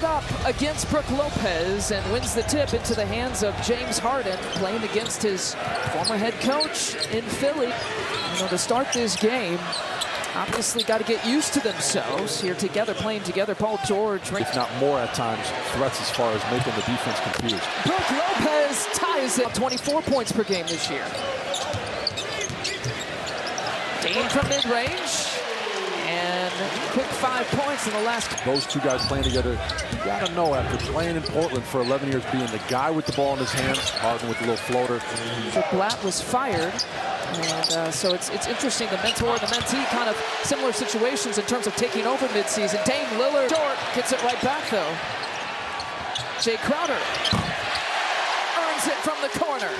Up against Brooke Lopez and wins the tip into the hands of James Harden, playing against his former head coach in Philly. You know, to start this game, obviously got to get used to themselves here together, playing together. Paul George, if not more at times, threats as far as making the defense confused. Brooke Lopez ties it, 24 points per game this year. Dane from mid-range. And quick 5 points in the last. Those two guys playing together, you gotta know after playing in Portland for 11 years, being the guy with the ball in his hands, Harden with the little floater. Blatt was fired, and so it's interesting. The mentor, the mentee, kind of similar situations in terms of taking over midseason. Dame Lillard short gets it right back though. Jay Crowder earns it from the corner.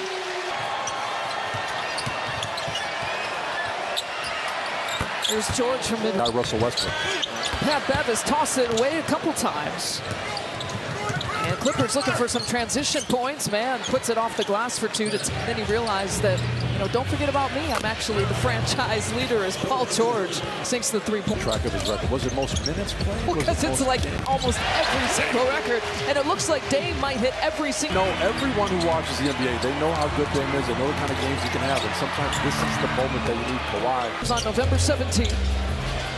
Here's George from mid. Russell Westbrook. Pat Bev has tossed it away a couple times. And Clippers looking for some transition points. Man, puts it off the glass for two. Then he realized that, you know, don't forget about me. I'm actually the franchise leader as Paul George sinks the three-point. Track of his record. Was it most minutes played? Well, because it's like almost every single record. And it looks like Dame might hit every single. No, everyone who watches the NBA, they know how good Dame is. They know the kind of games he can have. And sometimes this is the moment that you need Kawhi. It was on November 17th.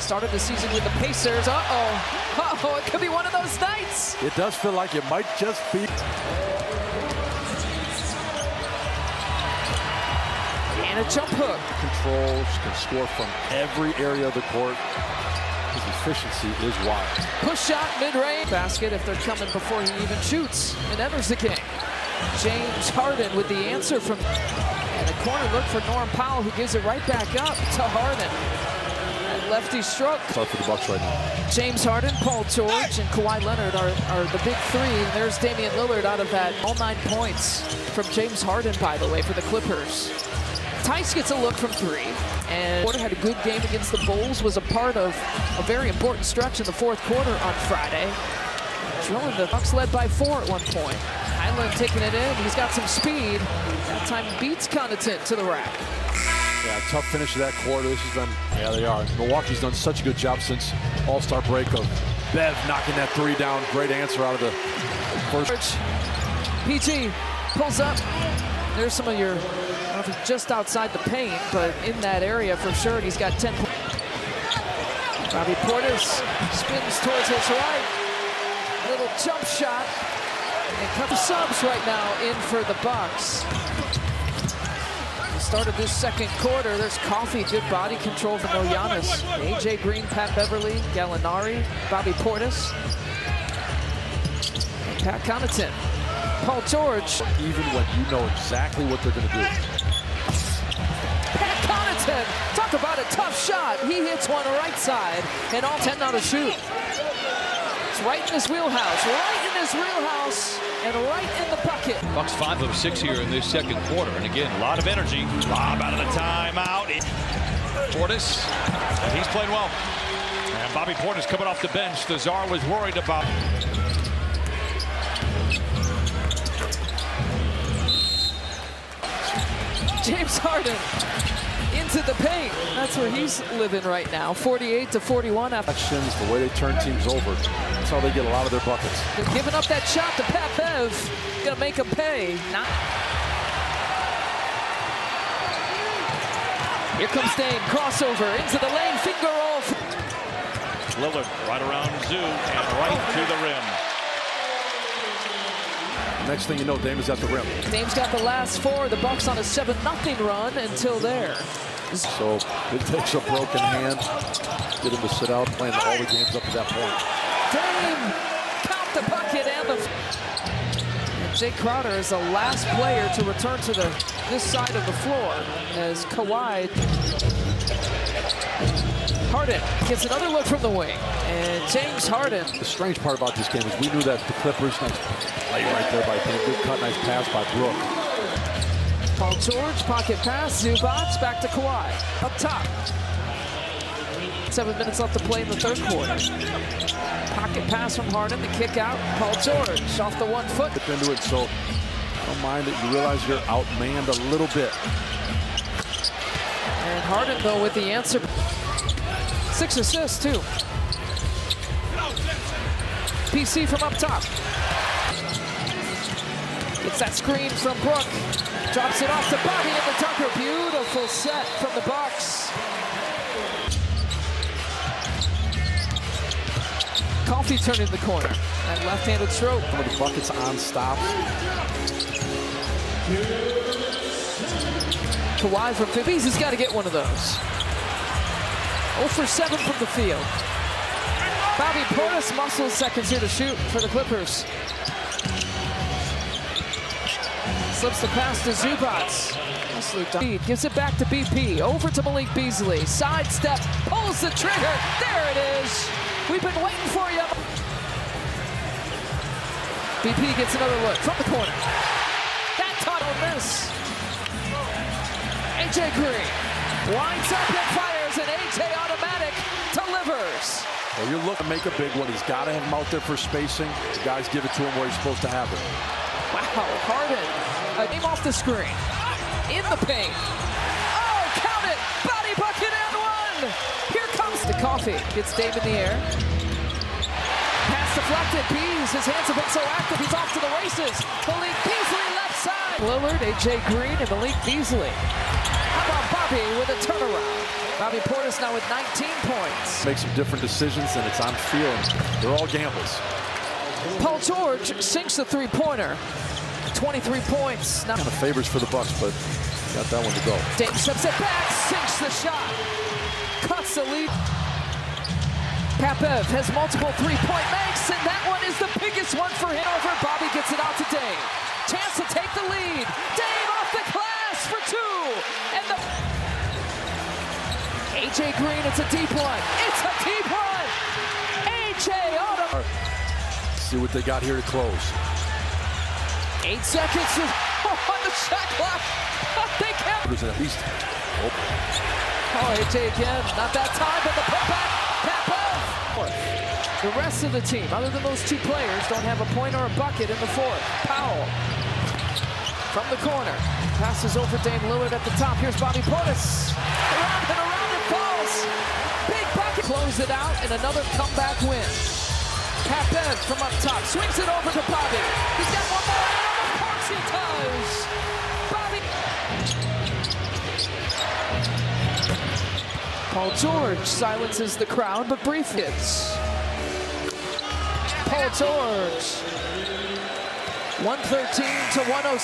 Started the season with the Pacers. Uh-oh, it could be one of those nights. It does feel like it might just be. And a jump hook. Controls, can score from every area of the court. His efficiency is wild. Push shot, mid-range. Basket if they're coming before he even shoots and enters the game. James Harden with the answer from. And a corner look for Norm Powell, who gives it right back up to Harden. Lefty stroke. Start for the Bucks right now. James Harden, Paul George, and Kawhi Leonard are the big three. And there's Damian Lillard out of that. All 9 points from James Harden, by the way, for the Clippers. Tice gets a look from three. And Porter had a good game against the Bulls, was a part of a very important stretch in the fourth quarter on Friday. Drilling the Bucks led by 4 at one point. Highland taking it in. He's got some speed. That time beats Connaughton to the rack. Yeah, tough finish to that quarter. This has been, yeah, they are. Milwaukee's done such a good job since All-Star break of Bev knocking that three down. Great answer out of the first. PG pulls up. There's some of your, I don't know if it's just outside the paint, but in that area for sure. He's got 10 points. Bobby Portis spins towards his right. Little jump shot. And a couple subs right now in for the Bucks. Started this second quarter. There's Coffee, good body control from Giannis. AJ Green, Pat Beverly, Gallinari, Bobby Portis, and Pat Connaughton. Paul George. Even when you know exactly what they're going to do. Pat Connaughton, talk about a tough shot. He hits one right side, and all 10 now to shoot. It's right in his wheelhouse, and right in the bucket. Bucks 5 of 6 here in this second quarter. And again, a lot of energy. Lob out of the timeout. Portis, he's playing well. And Bobby Portis coming off the bench. The Czar was worried about. James Harden into the paint. That's where he's living right now. 48-41 after. The way they turn teams over. That's how they get a lot of their buckets. They're giving up that shot to Pat Bev. Gonna make him pay. Here comes Dame. Crossover into the lane. Finger roll. Lillard right around Zoo and right to the rim. Next thing you know, Dame is at the rim. Dame's got the last 4. The Bucks on a 7-0 run until there. So it takes a broken hand. Get him to sit out, playing all the games up to that point. Dame count the bucket and the. And Jay Crowder is the last player to return to this side of the floor as Kawhi. Harden gets another look from the wing, and James Harden. The strange part about this game is we knew that the Clippers, nice play right there by Dame, good cut, nice pass by Brooke. Paul George, pocket pass, Zubac, back to Kawhi, up top. 7 minutes left to play in the third quarter. Pocket pass from Harden, the kick out, Paul George off the 1 foot. Get into it, so I don't mind that you realize you're outmanned a little bit. And Harden, though, with the answer. 6 assists, too. PC from up top. Gets that screen from Brook. Drops it off to Bobby in the dunker. Beautiful set from the Bucks. Coffee turning the corner. That left-handed stroke. One of the buckets on stops. Kawhi from 50. He's got to get one of those. 0 for 7 from the field. Bobby Portis muscles seconds here to shoot for the Clippers. Slips the pass to Zubats. Gives it back to BP. Over to Malik Beasley. Sidestep. Pulls the trigger. There it is. We've been waiting for you. BP gets another look from the corner. That taught on miss. AJ Green winds up and fires, and AJ automatic delivers. Well, you're looking to make a big one. He's got to have him out there for spacing. The guys give it to him where he's supposed to have it. Wow, Harden. A game off the screen. In the paint. Oh, count it. Body bucket and one. Here comes the coffee. Gets Dame in the air. Pass deflected. Bees. His hands have been so active. He's off to the races. Malik Beasley left side. Lillard, AJ Green, and Malik Beasley. How about Bobby with a turnaround? Bobby Portis now with 19 points. Make some different decisions, and it's on field. They're all gambles. Paul George sinks the three-pointer. 23 points. Now Kind of favors for the Bucks, but got that one to go. Dame steps it back, sinks the shot. Cuts the lead. Papev has multiple three-point makes, and that one is the biggest one for him. Over, Bobby gets it out to Dame. Chance to take the lead. Dame off the glass for two. And the AJ Green, it's a deep one. It's a deep one. AJ auto. See what they got here to close. 8 seconds on the shot clock. They can't. There's at least. Oh, AJ again. Not that time, but the putback. The rest of the team, other than those two players, don't have a point or a bucket in the fourth. Powell from the corner. Passes over Dame Lillard at the top. Here's Bobby Portis. Around and around it falls. Big bucket. Close it out and another comeback win. Papev from up top. Swings it over to Bobby. He's got one more. And of course he does. Bobby. Paul George silences the crowd, but brief hits. Paul George. 113 to 106.